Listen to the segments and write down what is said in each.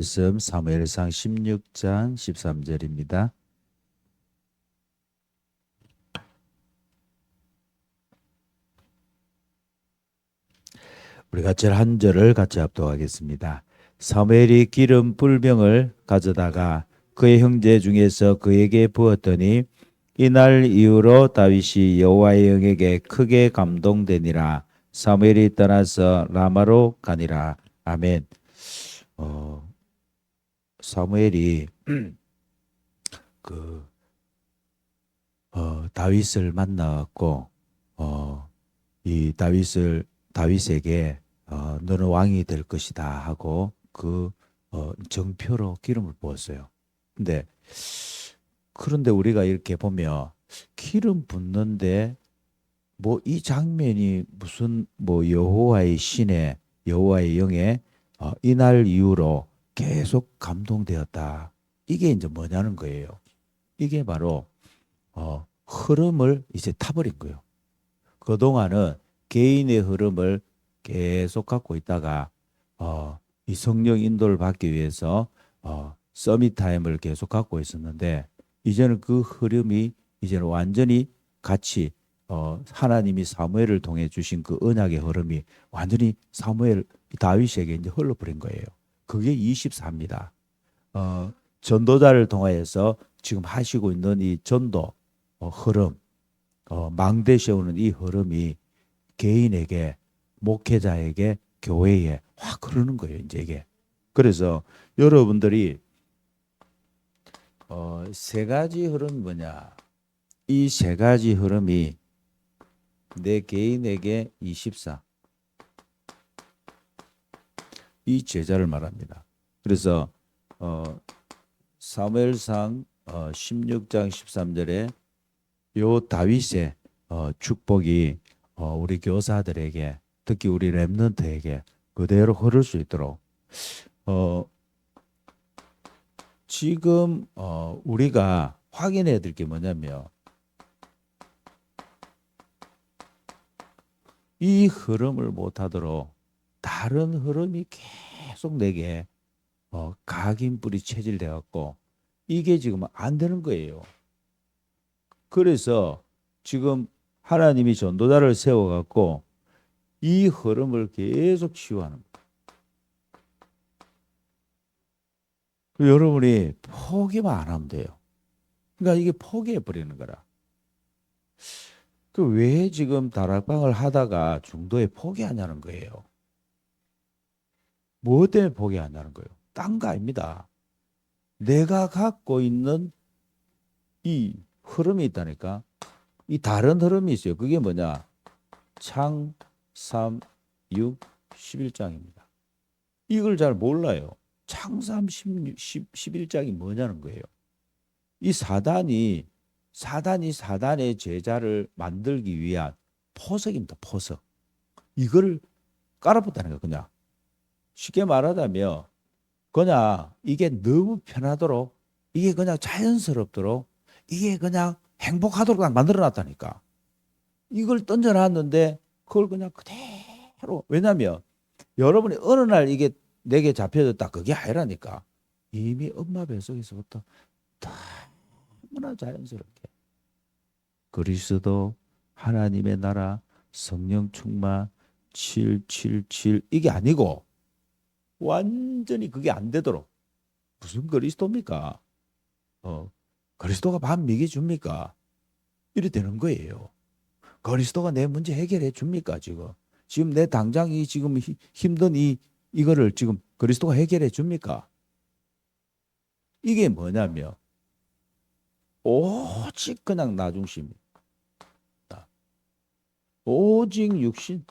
말씀 사무엘상 16장 13절입니다. 우리가 절 한 절을 같이 합독하겠습니다. 사무엘이 기름 뿔병을 가져다가 그의 형제 중에서 그에게 부었더니 이날 이후로 다윗이 여호와의 영에게 크게 감동되니라. 사무엘이 떠나서 라마로 가니라. 아멘. 사무엘이 그 다윗을 만나고 이 다윗에게 너는 왕이 될 것이다 하고 그 정표로 기름을 부었어요. 그런데 우리가 이렇게 보면 기름 붓는데 뭐 이 장면이 무슨 뭐 여호와의 신의 여호와의 영에 이날 이후로 계속 감동되었다. 이게 이제 뭐냐는 거예요. 이게 바로 흐름을 이제 타버린 거예요. 그동안은 개인의 흐름을 계속 갖고 있다가 이 성령 인도를 받기 위해서 서밋 타임을 계속 갖고 있었는데 이제는 그 흐름이 이제는 완전히 같이 하나님이 사무엘을 통해 주신 그 언약의 흐름이 완전히 다윗에게 이제 흘러버린 거예요. 그게 24입니다. 전도자를 통하여서 지금 하시고 있는 이 전도 흐름, 망대 세우는 이 흐름이 개인에게, 목회자에게, 교회에 확 흐르는 거예요, 이제 이게. 그래서 여러분들이 세 가지 흐름이 뭐냐? 이 세 가지 흐름이 내 개인에게 24, 이 제자를 말합니다. 그래서 사무엘상 16장 13절에 요 다윗의 축복이 우리 교사들에게, 특히 우리 렘넌트에게 그대로 흐를 수 있도록 지금 우리가 확인해야 될 게 뭐냐면 이 흐름을 못하도록 다른 흐름이 계속 내게 각인뿔이 체질돼 갖고 이게 지금 안 되는 거예요. 그래서 지금 하나님이 전도자를 세워 갖고 이 흐름을 계속 치유하는 거예요. 여러분이 포기만 안 하면 돼요. 그러니까 이게 포기해 버리는 거라. 그 왜 지금 다락방을 하다가 중도에 포기하냐는 거예요. 뭐 때문에 포기하냐는 거예요. 딴 거 아닙니다. 내가 갖고 있는 이 흐름이 있다니까. 이 다른 흐름이 있어요. 그게 뭐냐? 창 3, 6, 11장입니다. 이걸 잘 몰라요. 창 3, 11장이 뭐냐는 거예요. 이 사단이 사단의 제자를 만들기 위한 포석입니다. 포석. 이거를 깔아붙다는 거예요. 그냥. 쉽게 말하자면 그냥 이게 너무 편하도록 이게 그냥 자연스럽도록 이게 그냥 행복하도록 만들어 놨다니까. 이걸 던져놨는데 그걸 그냥 그대로, 왜냐면 여러분이 어느 날 이게 내게 잡혀졌다 그게 아니라니까. 이미 엄마 뱃속에서부터 너무나 자연스럽게 그리스도, 하나님의 나라, 성령 충만, 777 이게 아니고 완전히 그게 안 되도록. 무슨 그리스도입니까? 그리스도가 밥 먹여줍니까? 이래 되는 거예요. 그리스도가 내 문제 해결해 줍니까? 지금 내 당장 지금 힘든 이거를 지금 그리스도가 해결해 줍니까? 이게 뭐냐면 오직 그냥 나 중심이다. 오직 육신,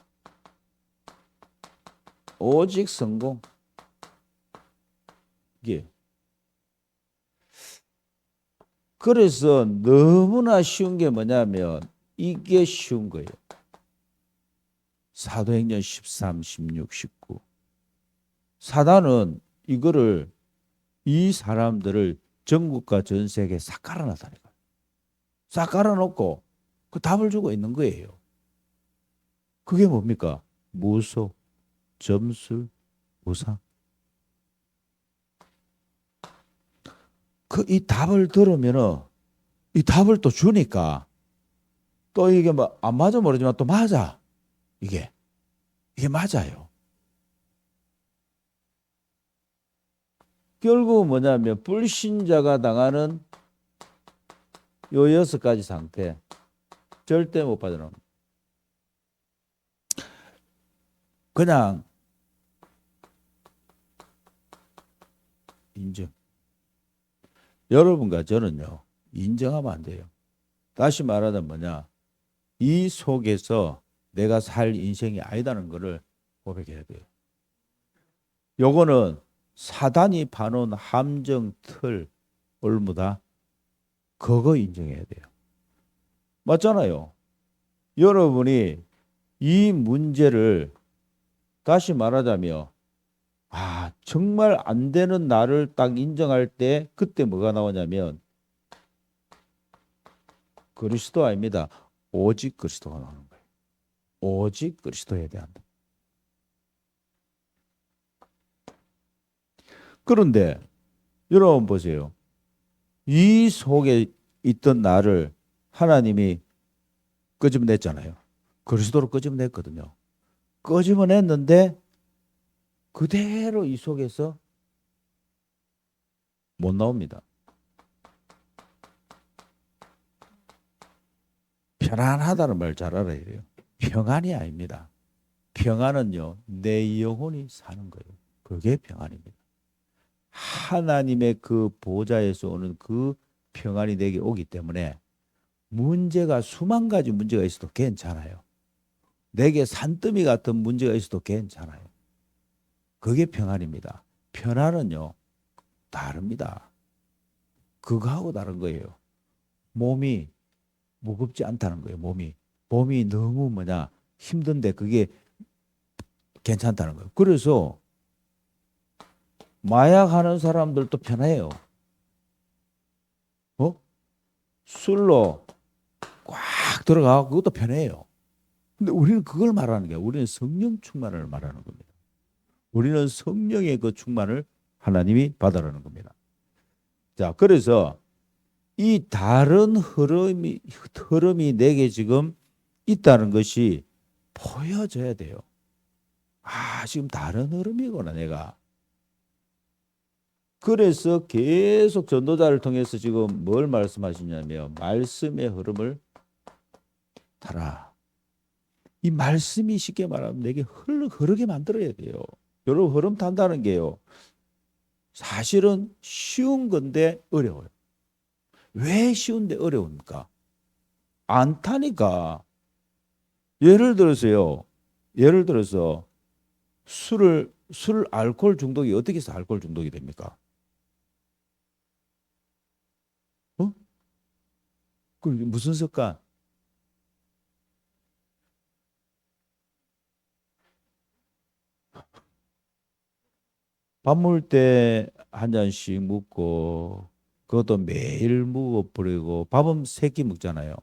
오직 성공. 이게 그래서 너무나 쉬운 게 뭐냐면 이게 쉬운 거예요. 사도행전 13, 16, 19. 사단은 이 사람들을 전국과 전 세계에 싹 깔아놨다니까. 싹 깔아놓고 그 답을 주고 있는 거예요. 그게 뭡니까? 무속, 점술, 우상. 이 답을 들으면은 이 답을 또 주니까 또 이게 뭐 안 맞아 모르지만 또 맞아. 이게 맞아요. 결국은 뭐냐면 불신자가 당하는 요 6가지 상태 절대 못 빠져나옵니다. 그냥 인정. 여러분과 저는요 인정하면 안 돼요. 다시 말하자면 뭐냐, 이 속에서 내가 살 인생이 아니다는 것을 고백해야 돼요. 요거는 사단이 파놓은 함정, 틀, 올무다. 그거 인정해야 돼요. 맞잖아요. 여러분이 이 문제를 다시 말하자면 정말 안 되는 나를 딱 인정할 때 그때 뭐가 나오냐면 그리스도 아닙니다. 오직 그리스도가 나오는 거예요. 오직 그리스도에 대한. 그런데 여러분 보세요. 이 속에 있던 나를 하나님이 끄집어냈잖아요. 그리스도로 끄집어냈거든요. 끄집어냈는데 그대로 이 속에서 못 나옵니다. 편안하다는 말 잘 알아야 돼요. 평안이 아닙니다. 평안은요, 내 영혼이 사는 거예요. 그게 평안입니다. 하나님의 그 보좌에서 오는 그 평안이 내게 오기 때문에 문제가 수만 가지 문제가 있어도 괜찮아요. 내게 산더미 같은 문제가 있어도 괜찮아요. 그게 평안입니다. 평안은요, 다릅니다. 그거하고 다른 거예요. 몸이 무겁지 않다는 거예요. 몸이 너무 힘든데 그게 괜찮다는 거예요. 그래서 마약하는 사람들도 편해요. 술로 꽉 들어가고 그것도 편해요. 근데 우리는 그걸 말하는 게 우리는 성령 충만을 말하는 겁니다. 우리는 성령의 그 충만을 하나님이 받으라는 겁니다. 자, 그래서 이 다른 흐름이 내게 지금 있다는 것이 보여져야 돼요. 지금 다른 흐름이구나, 내가. 그래서 계속 전도자를 통해서 지금 뭘 말씀하시냐면 말씀의 흐름을 타라. 이 말씀이 쉽게 말하면 내게 흐르게 만들어야 돼요. 여러분, 흐름 탄다는 게요, 사실은 쉬운 건데 어려워요. 왜 쉬운데 어려웁니까? 안 타니까. 예를 들어서 술 알코올 중독이 어떻게 해서 알코올 중독이 됩니까? 그 무슨 습관? 밥 먹을 때 한 잔씩 먹고 그것도 매일 먹어버리고 밥은 3끼 먹잖아요.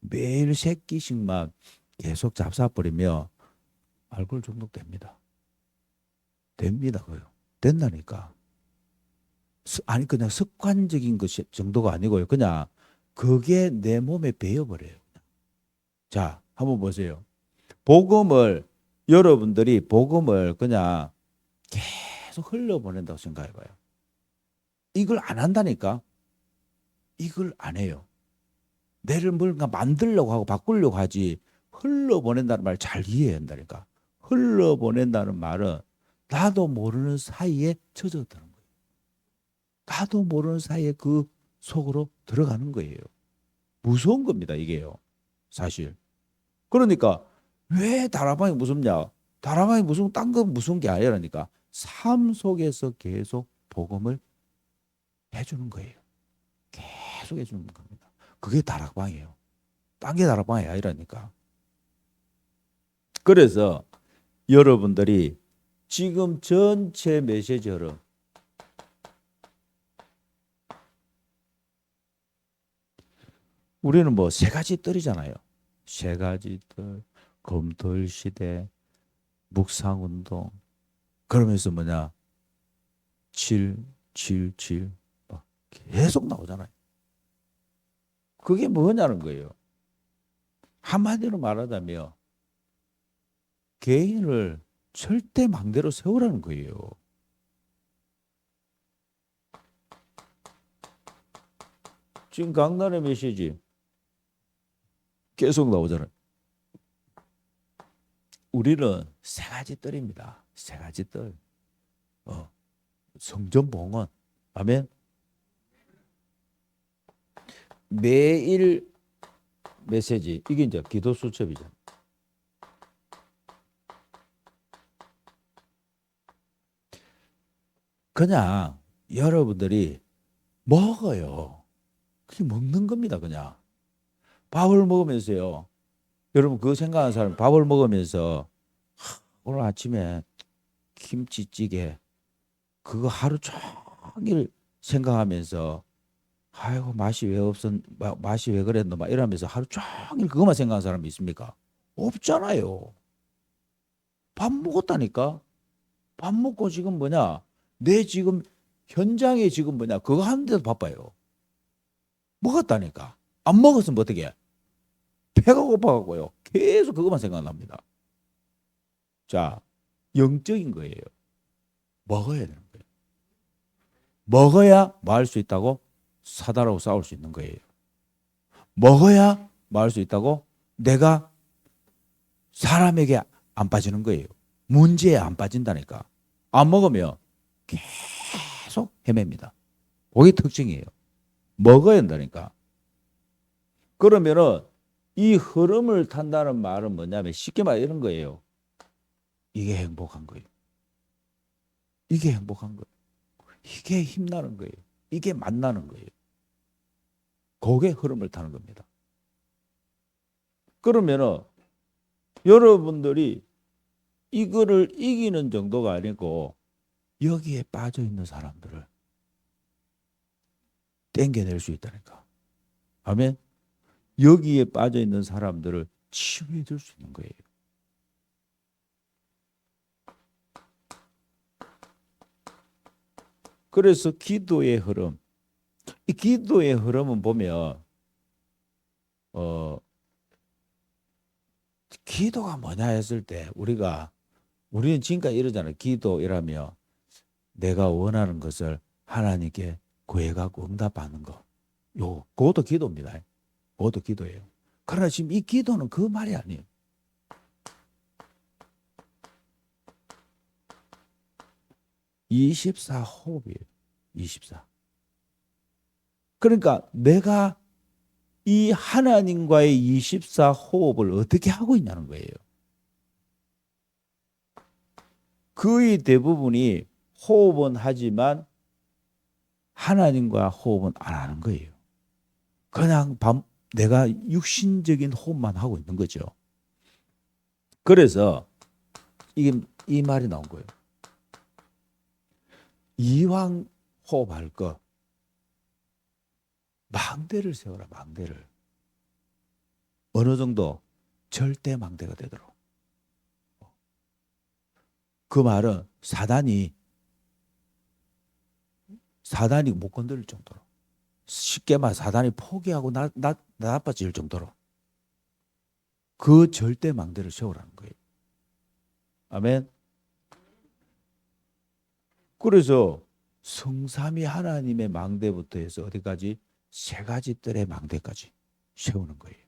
매일 3끼씩만 계속 잡숴버리면 알코올 중독됩니다. 됩니다. 그요. 된다니까. 아니 그냥 습관적인 것이 정도가 아니고요. 그냥 그게 내 몸에 배어버려요. 자, 한번 보세요. 여러분들이 복음을 그냥 계속 흘려보낸다고 생각해봐요. 이걸 안 한다니까. 이걸 안 해요. 내를 뭔가 만들려고 하고 바꾸려고 하지, 흘러보낸다는 말 잘 이해해야 한다니까. 흘러보낸다는 말은 나도 모르는 사이에 젖어드는 거예요. 나도 모르는 사이에 그 속으로 들어가는 거예요. 무서운 겁니다, 이게요. 사실. 그러니까 왜 다락방이 무섭냐? 다락방이 무서운 딴 건 무서운 게 아니라니까. 삶 속에서 계속 복음을 해주는 거예요. 계속 해주는 겁니다. 그게 다락방이에요. 딴 게 다락방이 아니라니까. 그래서 여러분들이 지금 전체 메시지 흐름, 우리는 뭐 3가지 뜰이잖아요. 3가지 뜰, 검토일 시대, 묵상운동. 그러면서 7, 7, 7. 계속 나오잖아요. 그게 뭐냐는 거예요. 한마디로 말하자면 개인을 절대 망대로 세우라는 거예요. 지금 강단의 메시지 계속 나오잖아요. 우리는 세 가지 뜰입니다. 세 가지 뜰. 성전봉헌. 아멘. 매일 메시지. 이게 이제 기도 수첩이죠. 그냥 여러분들이 먹어요. 그게 먹는 겁니다. 그냥. 밥을 먹으면서요. 여러분 그거 생각하는 사람 밥을 먹으면서 오늘 아침에 김치찌개 그거 하루 종일 생각하면서 아이고 맛이 왜 그랬노 막 이러면서 하루 종일 그것만 생각하는 사람이 있습니까? 없잖아요. 밥 먹었다니까. 밥 먹고 지금 뭐냐? 내 지금 현장에 지금 뭐냐? 그거 하는데도 바빠요. 먹었다니까. 안 먹었으면 어떻게 해? 배가 고파갖고요. 계속 그것만 생각납니다. 자, 영적인 거예요. 먹어야 되는 거예요. 먹어야 뭐 할 수 있다고? 사단하고 싸울 수 있는 거예요. 먹어야 뭐 할 수 있다고? 내가 사람에게 안 빠지는 거예요. 문제에 안 빠진다니까. 안 먹으면 계속 헤맵니다. 그게 특징이에요. 먹어야 한다니까. 그러면은 이 흐름을 탄다는 말은 뭐냐면 쉽게 말해 이런 거예요. 이게 행복한 거예요. 이게 행복한 거예요. 이게 힘나는 거예요. 이게 만나는 거예요. 그게 흐름을 타는 겁니다. 그러면은 여러분들이 이거를 이기는 정도가 아니고 여기에 빠져 있는 사람들을 땡겨낼 수 있다니까. 아멘. 여기에 빠져 있는 사람들을 치유해 줄 수 있는 거예요. 그래서 기도의 흐름. 이 기도의 흐름은 보면 기도가 뭐냐 했을 때 우리는 지금까지 이러잖아요. 기도 이라며 내가 원하는 것을 하나님께 구해갖고 응답하는 거. 그것도 기도입니다. 그것도 기도예요. 그러나 지금 이 기도는 그 말이 아니에요. (24) 호흡이에요. 24. 그러니까 내가 이 하나님과의 24 호흡을 어떻게 하고 있냐는 거예요. 거의 대부분이 호흡은 하지만 하나님과 호흡은 안 하는 거예요. 그냥 내가 육신적인 호흡만 하고 있는 거죠. 그래서 이 말이 나온 거예요. 이왕 호흡할 거 망대를 세워라. 망대를. 어느 정도 절대 망대가 되도록. 그 말은 사단이 못 건드릴 정도로 쉽게 말 사단이 포기하고 나빠질 정도로 그 절대 망대를 세우라는 거예요. 아멘. 그래서 성삼위 하나님의 망대부터 해서 어디까지? 세 가지 뜰의 망대까지 세우는 거예요.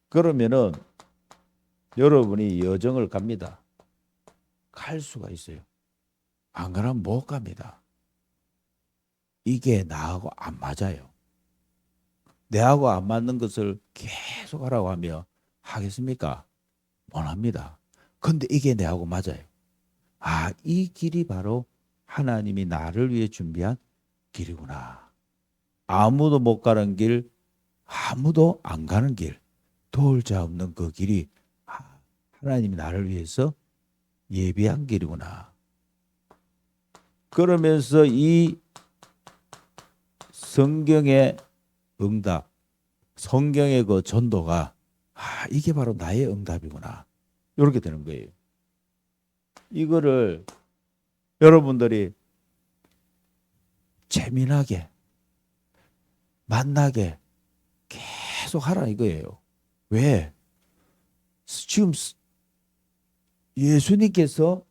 그러면은 여러분이 여정을 갑니다. 갈 수가 있어요. 안 그러면 못 갑니다. 이게 나하고 안 맞아요. 내하고 안 맞는 것을 계속 하라고 하면 하겠습니까? 못 합니다. 근데 이게 내하고 맞아요. 이 길이 바로 하나님이 나를 위해 준비한 길이구나. 아무도 못 가는 길, 아무도 안 가는 길, 도울 자 없는 그 길이 하나님이 나를 위해서 예비한 길이구나. 그러면서 이 성경의 응답, 성경의 그 전도가 이게 바로 나의 응답이구나. 이렇게 되는 거예요. 이거를 여러분들이 재미나게 만나게 계속 하라 이거예요. 왜? 지금 예수님께서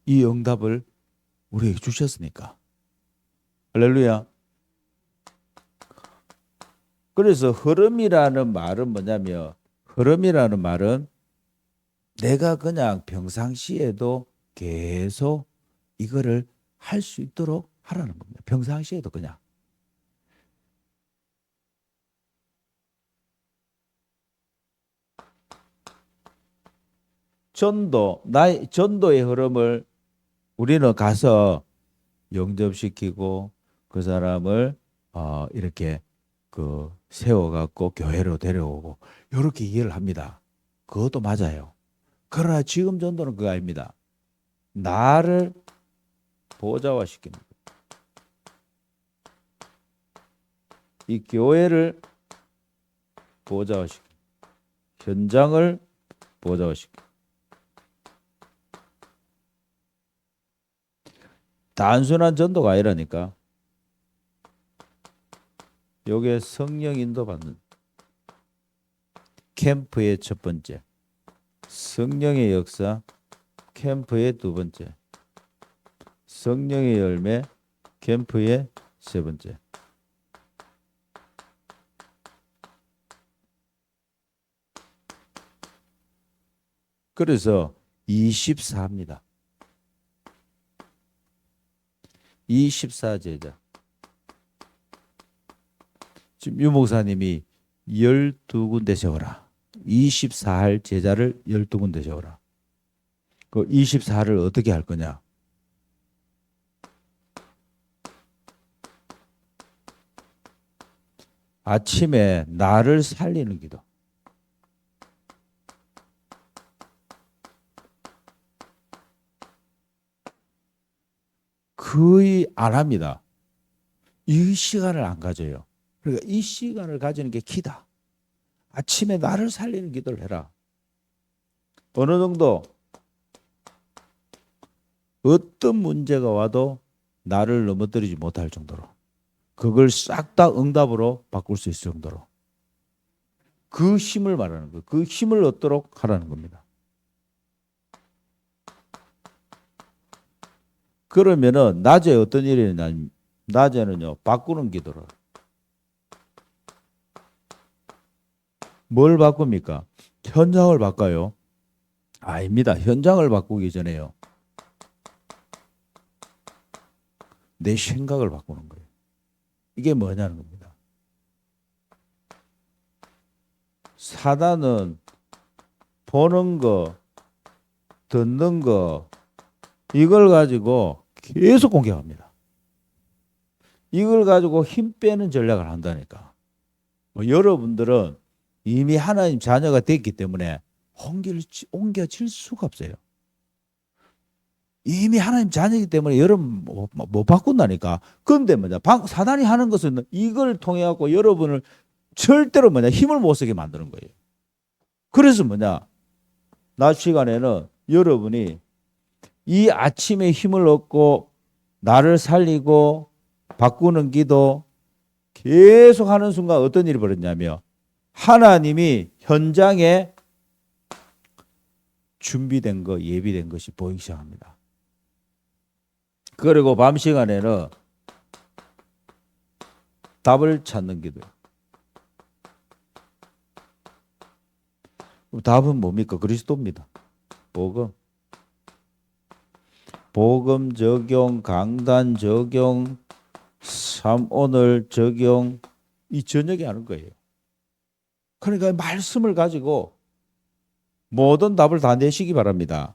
이 응답을 우리에게 주셨으니까. 할렐루야. 그래서 흐름이라는 말은 뭐냐면, 흐름이라는 말은 내가 그냥 평상시에도 계속 이거를 할 수 있도록 하라는 겁니다. 평상시에도 그냥. 전도의 흐름을 우리는 가서 영접시키고 그 사람을 이렇게 세워갖고 교회로 데려오고 이렇게 이해를 합니다. 그것도 맞아요. 그러나 지금 전도는 그거 아닙니다. 나를 보좌화시키는 거예요. 이 교회를 보좌화시키는 거예요. 현장을 보좌화시키는 거예요. 단순한 전도가 아니라니까. 요게 성령 인도 받는 캠프의 첫 번째, 성령의 역사 캠프의 두 번째, 성령의 열매 캠프의 세 번째. 그래서 24입니다. 24 제자. 지금 유 목사님이 12군데 세워라. 24할 제자를 12군데 세워라. 그 24를 어떻게 할 거냐? 아침에 나를 살리는 기도. 거의 안 합니다. 이 시간을 안 가져요. 그러니까 이 시간을 가지는 게 키다. 아침에 나를 살리는 기도를 해라. 어느 정도 어떤 문제가 와도 나를 넘어뜨리지 못할 정도로 그걸 싹 다 응답으로 바꿀 수 있을 정도로 그 힘을 말하는 거예요. 그 힘을 얻도록 하라는 겁니다. 그러면은 낮에 어떤 일이 있냐면 낮에는요 바꾸는 기도를. 뭘 바꿉니까? 현장을 바꿔요? 아닙니다. 현장을 바꾸기 전에요. 내 생각을 바꾸는 거예요. 이게 뭐냐는 겁니다. 사단은 보는 거, 듣는 거 이걸 가지고 계속 공격합니다. 이걸 가지고 힘 빼는 전략을 한다니까. 여러분들은 이미 하나님 자녀가 됐기 때문에 옮겨질 수가 없어요. 이미 하나님 자녀이기 때문에 여러분 못 바꾼다니까. 그런데 사단이 하는 것은 이걸 통해 갖고 여러분을 절대로 힘을 못 쓰게 만드는 거예요. 그래서 낮 시간에는 여러분이 이 아침에 힘을 얻고 나를 살리고 바꾸는 기도 계속 하는 순간 어떤 일이 벌어졌냐면 하나님이 현장에 준비된 거, 예비된 것이 보이기 시작합니다. 그리고 밤 시간에는 답을 찾는 기도. 답은 뭡니까? 그리스도입니다. 복음 적용, 강단 적용, 오늘 적용, 이 저녁에 하는 거예요. 그러니까 말씀을 가지고 모든 답을 다 내시기 바랍니다.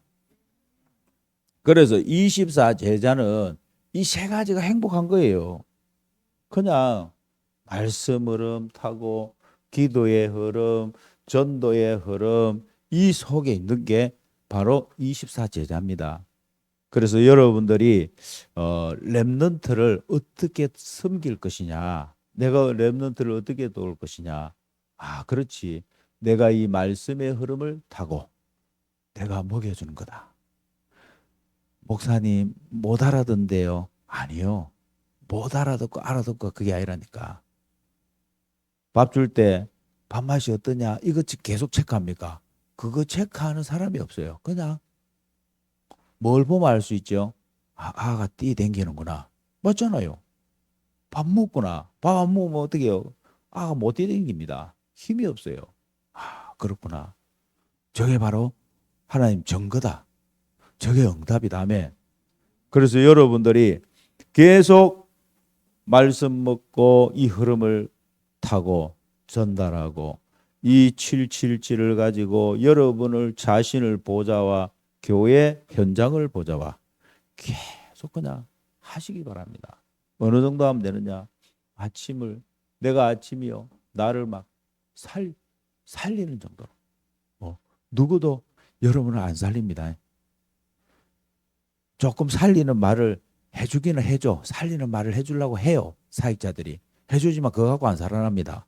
그래서 24 제자는 이 세 가지가 행복한 거예요. 그냥 말씀 흐름 타고 기도의 흐름, 전도의 흐름 이 속에 있는 게 바로 24 제자입니다. 그래서 여러분들이 렘넌트를 어떻게 섬길 것이냐, 내가 렘넌트를 어떻게 도울 것이냐. 그렇지. 내가 이 말씀의 흐름을 타고 내가 먹여주는 거다. 목사님 못 알아듣는데요. 아니요. 못 알아듣고 알아듣고 그게 아니라니까. 밥 줄 때 밥맛이 어떠냐 이거 계속 체크합니까? 그거 체크하는 사람이 없어요. 그냥 뭘 보면 알 수 있죠? 아, 아가 뛰댕기는구나. 맞잖아요. 밥 먹구나. 밥 안 먹으면 어떻게 해요? 아가 못 뛰댕깁니다. 힘이 없어요. 아, 그렇구나. 저게 바로 하나님 증거다. 저게 응답이다. 아멘. 그래서 여러분들이 계속 말씀 먹고 이 흐름을 타고 전달하고 이 777을 가지고 여러분을 자신을 보좌와 교회 현장을 보좌와 계속 그냥 하시기 바랍니다. 어느 정도 하면 되느냐? 아침을 내가 아침이요 나를 막 살리는 정도로. 누구도 여러분을 안 살립니다. 조금 살리는 말을 해주기는 해줘. 살리는 말을 해주려고 해요. 사역자들이. 해주지만 그거 갖고 안 살아납니다.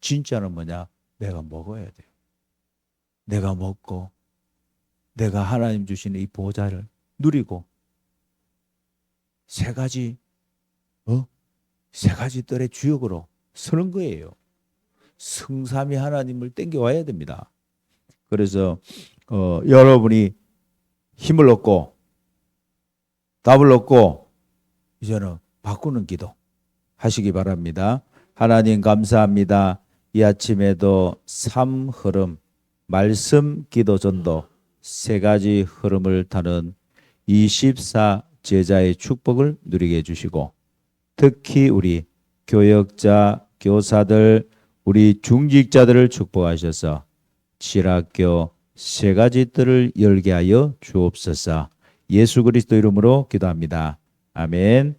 진짜는 뭐냐? 내가 먹어야 돼요. 내가 먹고 내가 하나님 주시는 이 보좌를 누리고 세 가지 뜰의 주역으로 서는 거예요. 성삼위 하나님을 땡겨와야 됩니다. 그래서 여러분이 힘을 얻고 답을 얻고 이제는 바꾸는 기도 하시기 바랍니다. 하나님 감사합니다. 이 아침에도 3흐름 말씀, 기도, 전도 세 가지 흐름을 타는 24 제자의 축복을 누리게 해주시고 특히 우리 교역자, 교사들, 우리 중직자들을 축복하셔서 칠학교 세 가지 뜰을 열게 하여 주옵소서. 예수 그리스도 이름으로 기도합니다. 아멘.